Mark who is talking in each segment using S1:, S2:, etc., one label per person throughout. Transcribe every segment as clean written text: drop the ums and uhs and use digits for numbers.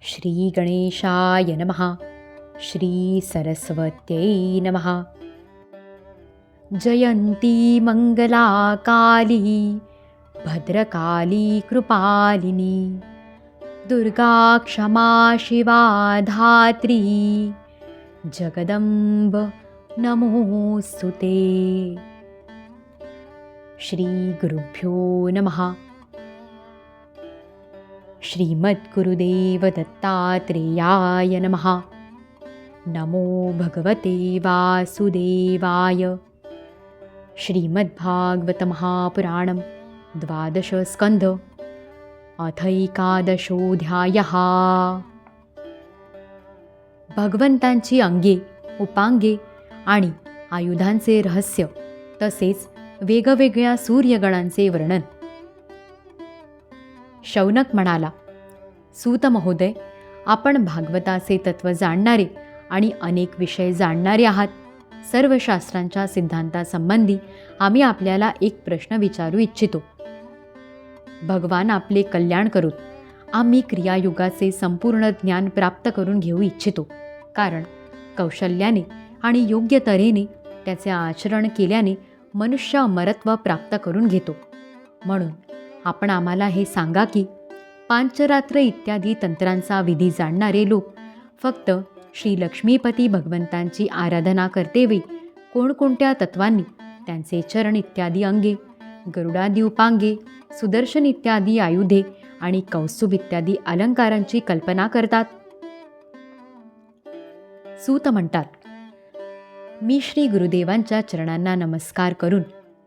S1: श्री गणेशाय नमः. श्री सरस्वत्यै नमः. जयंती मंगला काली भद्रकाली कृपालिनी दुर्गा क्षमा शिवा धात्री जगदंब नमोस्तुते. श्री गुरुभ्यो नमः. श्रीमद्गुरुदेव दत्तात्रेयाय नमः. नमो भगवते वासुदेवाय. श्रीमद्भागवत महापुराणं 12 स्कंध अथ 11 भगवंतांची अंगे, उपांगे आणि आयुधांचे रहस्य तसेच वेगवेगळ्या सूर्यगणांचे वर्णन. शौनक म्हणाला, सूत महोदय, आपण भागवताचे तत्व जाणणारे आणि अनेक विषय जाणणारे आहात. सर्व शास्त्रांच्या सिद्धांतासंबंधी आम्ही आपल्याला एक प्रश्न विचारू इच्छितो. भगवान आपले कल्याण करोत. आम्ही क्रियायुगाचे संपूर्ण ज्ञान प्राप्त करून घेऊ इच्छितो, कारण कौशल्याने आणि योग्य तऱ्हेने त्याचे आचरण केल्याने मनुष्य अमरत्व प्राप्त करून घेतो. म्हणून आपण आम्हाला हे सांगा की पांचरात्र इत्यादी तंत्रांचा विधी जाणणारे लोक फक्त श्री लक्ष्मीपती भगवंतांची आराधना करतेवेळी कोणकोणत्या तत्वांनी त्यांचे चरण इत्यादी अंगे, गरुडादी उपांगे, सुदर्शन इत्यादी आयुधे आणि कौस्तुभ इत्यादी अलंकारांची कल्पना करतात. सूत म्हणतात, मी श्री गुरुदेवांच्या चरणांना नमस्कार करून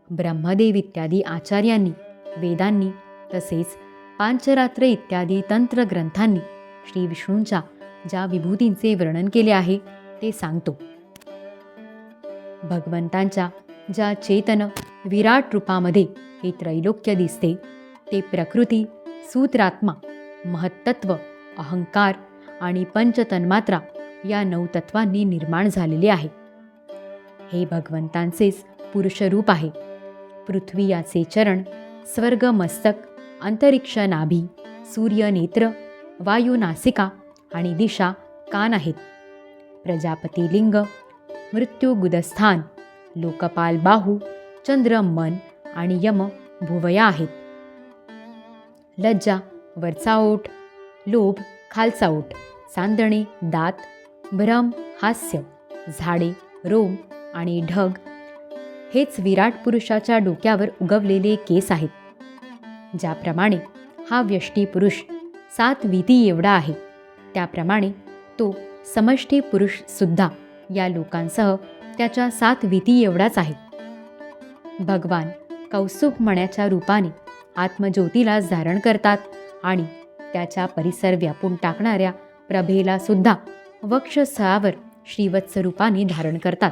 S1: ब्रह्मदेव इत्यादी आचार्यांनी, वेदांनी तसेच पांचरात्र इत्यादी तंत्रग्रंथांनी श्री विष्णूंच्या ज्या विभूतींचे वर्णन केले आहे ते सांगतो. भगवंतांच्या ज्या चेतन विराट रूपामध्ये हे त्रैलोक्य दिसते ते प्रकृती, सूत्रात्मा, महत्तत्व, अहंकार आणि पंचतन्मात्रा या 9 तत्वांनी निर्माण झालेले आहे. हे भगवंतांचेच पुरुषरूप आहे. पृथ्वी याचे चरण, स्वर्ग मस्तक, अंतरिक्ष नाभी, सूर्य नेत्र, वायू नासिका आणि दिशा कान आहेत. प्रजापती लिंग, मृत्यू गुदस्थान, लोकपाल बाहू, चंद्र मन आणि यम भुवया आहेत. लज्जा वरचा ओठ, लोभ खालचा ओठ, सांदणे दात, भ्रम हास्य, झाडे रोम आणि ढग हेच विराट पुरुषाच्या डोक्यावर उगवलेले केस आहेत. ज्याप्रमाणे हा व्यष्टी पुरुष 7 विधी एवढा आहे, त्याप्रमाणे तो समष्टी पुरुष सुद्धा या लोकांसह त्याच्या 7 विधी एवढाच आहे. भगवान कौस्तुभ मण्याच्या रूपाने आत्मज्योतीला धारण करतात आणि त्याच्या परिसर व्यापून टाकणाऱ्या प्रभेला सुद्धा वक्षस्थळावर श्रीवत्स रूपाने धारण करतात.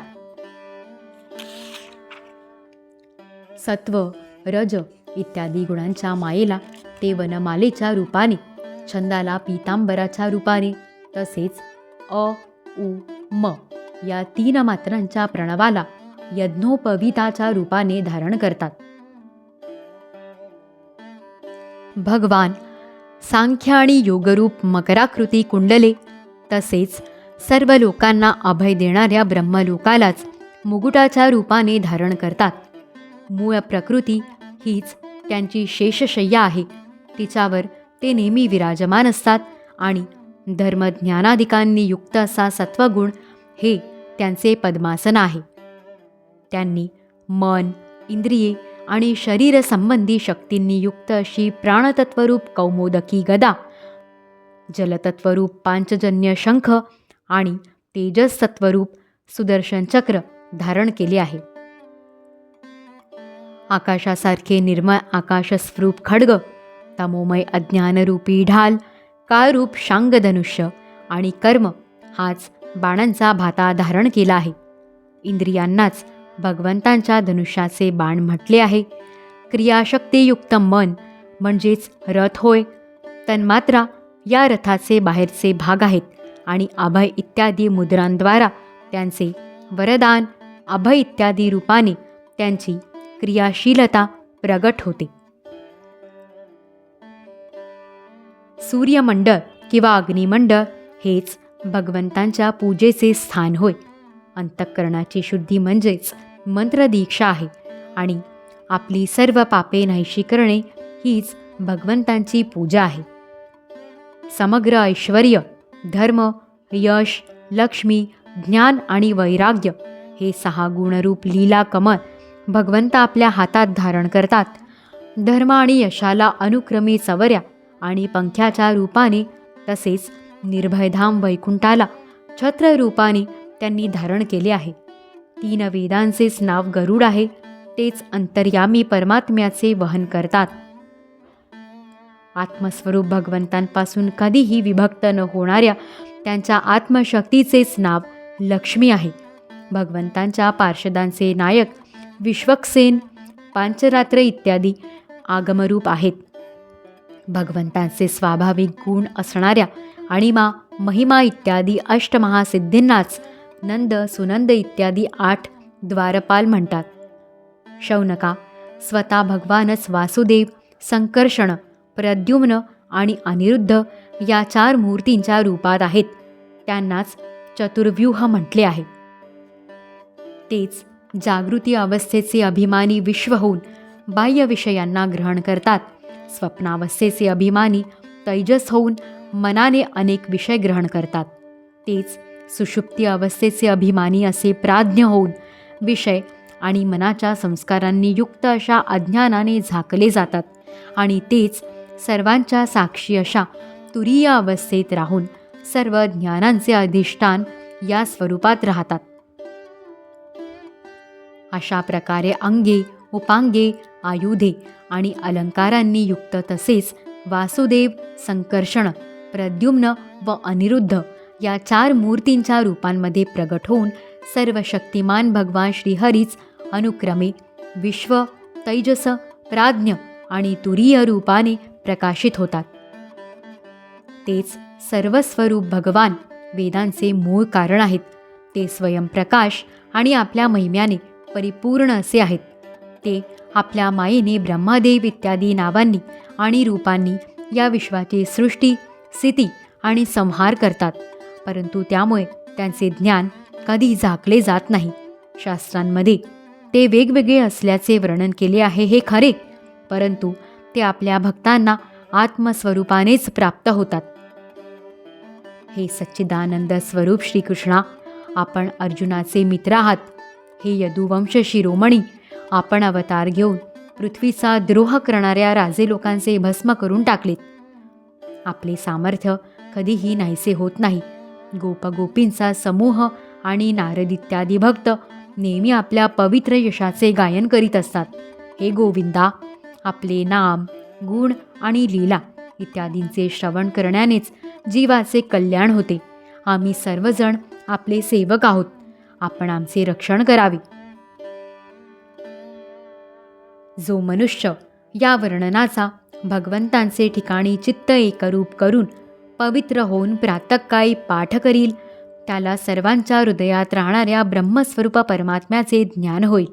S1: सत्व, रज इत्यादी गुणांच्या मायेला ते वनमालेच्या रूपाने, छंदाला पीतांबराच्या रूपाने तसेच अ, उ, म या 3 मात्रांच्या प्रणवाला यज्ञोपवीताच्या रूपाने धारण करतात. भगवान सांख्य आणि योगरूप मकराकृती कुंडले तसेच सर्व लोकांना अभय देणाऱ्या ब्रह्मलोकालाच मुकुटाच्या रूपाने धारण करतात. मूळ प्रकृती हीच त्यांची शेषशय्या आहे. तिच्यावर ते नेहमी विराजमान असतात आणि धर्मज्ञानादिकांनी युक्त असा सत्वगुण हे त्यांचे पद्मासन आहे. त्यांनी मन, इंद्रिये आणि शरीर संबंधी शक्तींनी युक्त अशी प्राणतत्वरूप कौमोदकी गदा, जलतत्वरूप पांचजन्य शंख आणि तेजसतत्वरूप सुदर्शन चक्र धारण केले आहे. आकाशासारखे निर्मळ आकाशस्वरूप खड्ग, तमोमय अज्ञानरूपी ढाल, काळरूप शांगधनुष्य आणि कर्म हाच बाणांचा भाता धारण केला आहे. इंद्रियांनाच भगवंतांच्या धनुष्याचे बाण म्हटले आहे. क्रियाशक्तियुक्त मन म्हणजेच रथ होय. तन्मात्रा या रथाचे बाहेरचे भाग आहेत आणि अभय इत्यादी मुद्रांद्वारा त्यांचे वरदान, अभय इत्यादी रूपाने त्यांची क्रियाशीलता प्रगट होते. सूर्यमंडळ किंवा अग्निमंडळ हेच भगवंतांच्या पूजेचे स्थान होय. अंतःकरणाची शुद्धी म्हणजेच मंत्रदीक्षा आहे आणि आपली सर्व पापे नाहीशी करणे हीच भगवंतांची पूजा आहे. समग्र ऐश्वर्य, धर्म, यश, लक्ष्मी, ज्ञान आणि वैराग्य हे 6 गुणरूप लीला कमळ भगवंत आपल्या हातात धारण करतात. धर्म आणि यशाला अनुक्रमे चवऱ्या आणि पंख्याच्या रूपाने तसेच निर्भयधाम वैकुंठाला छत्र रूपाने त्यांनी धारण केले आहे. 3 वेदांचेच नाव गरुड आहे. तेच अंतर्यामी परमात्म्याचे वहन करतात. आत्मस्वरूप भगवंतांपासून कधीही विभक्त न होणाऱ्या त्यांच्या आत्मशक्तीचेच नाव लक्ष्मी आहे. भगवंतांच्या पार्षदांचे नायक विश्वक्सेन, पांचरात्र इत्यादी आगमरूप आहेत. भगवंतांचे स्वाभाविक गुण असणाऱ्या अणिमा, महिमा इत्यादी अष्टमहासिद्धींनाच नंद, सुनंद इत्यादी 8 द्वारपाल म्हणतात. शौनका स्वतः भगवानच वासुदेव, संकर्षण, प्रद्युम्न आणि अनिरुद्ध या 4 मूर्तींच्या रूपात आहेत. त्यांनाच चतुर्व्यूह म्हटले आहे. तेच जागृती अवस्थेचे अभिमानी विश्व होऊन बाह्य विषयांना ग्रहण करतात. स्वप्नावस्थेचे अभिमानी तैजस होऊन मनाने अनेक विषय ग्रहण करतात. तेच सुषुप्ती अवस्थेचे अभिमानी असे प्राज्ञ होऊन विषय आणि मनाच्या संस्कारांनी युक्त अशा अज्ञानाने झाकले जातात आणि तेच सर्वांच्या साक्षी अशा तुरीय अवस्थेत राहून सर्व ज्ञानांचे अधिष्ठान या स्वरूपात राहतात. अशा प्रकारे अंगे, उपांगे, आयुधे आणि अलंकारांनी युक्त तसेच वासुदेव, संकर्षण, प्रद्युम्न व अनिरुद्ध या 4 मूर्तींच्या रूपांमध्ये प्रगट होऊन सर्व शक्तिमान भगवान श्रीहरीच अनुक्रमे विश्व, तैजस, प्राज्ञ आणि तुरीय रूपाने प्रकाशित होतात. तेच सर्वस्वरूप भगवान वेदांचे मूळ कारण आहेत. ते स्वयंप्रकाश आणि आपल्या महिम्याने परिपूर्ण असे आहेत. ते आपल्या मायेने ब्रह्मदेव इत्यादी नावांनी आणि रूपांनी या विश्वाची सृष्टी, स्थिती आणि संहार करतात. परंतु त्यामुळे त्यांचे ज्ञान कधी झाकले जात नाही. शास्त्रांमध्ये ते वेगवेगळे असल्याचे वर्णन केले आहे हे खरे, परंतु ते आपल्या भक्तांना आत्मस्वरूपानेच प्राप्त होतात. हे सच्चिदानंद स्वरूप श्रीकृष्णा, आपण अर्जुनाचे मित्र आहात. हे यदुवंश शिरोमणी, आपण अवतार घेऊन पृथ्वीचा द्रोह करणाऱ्या राजे लोकांचे भस्म करून टाकलेत. आपले सामर्थ्य कधीही नाहीसे होत नाही. गोपगोपींचा समूह आणि नारद इत्यादी भक्त नेहमी आपल्या पवित्र यशाचे गायन करीत असतात. हे गोविंदा, आपले नाम, गुण आणि लीला इत्यादींचे श्रवण करण्यानेच जीवाचे कल्याण होते. आम्ही सर्वजण आपले सेवक आहोत. आपण आमचे रक्षण करावे. जो मनुष्य या वर्णनाचा भगवंतांचे ठिकाणी चित्त एकरूप करून पवित्र होऊन प्रातःकाळी पाठ करील, त्याला सर्वांच्या हृदयात राहणाऱ्या ब्रह्मस्वरूप परमात्म्याचे ज्ञान होईल.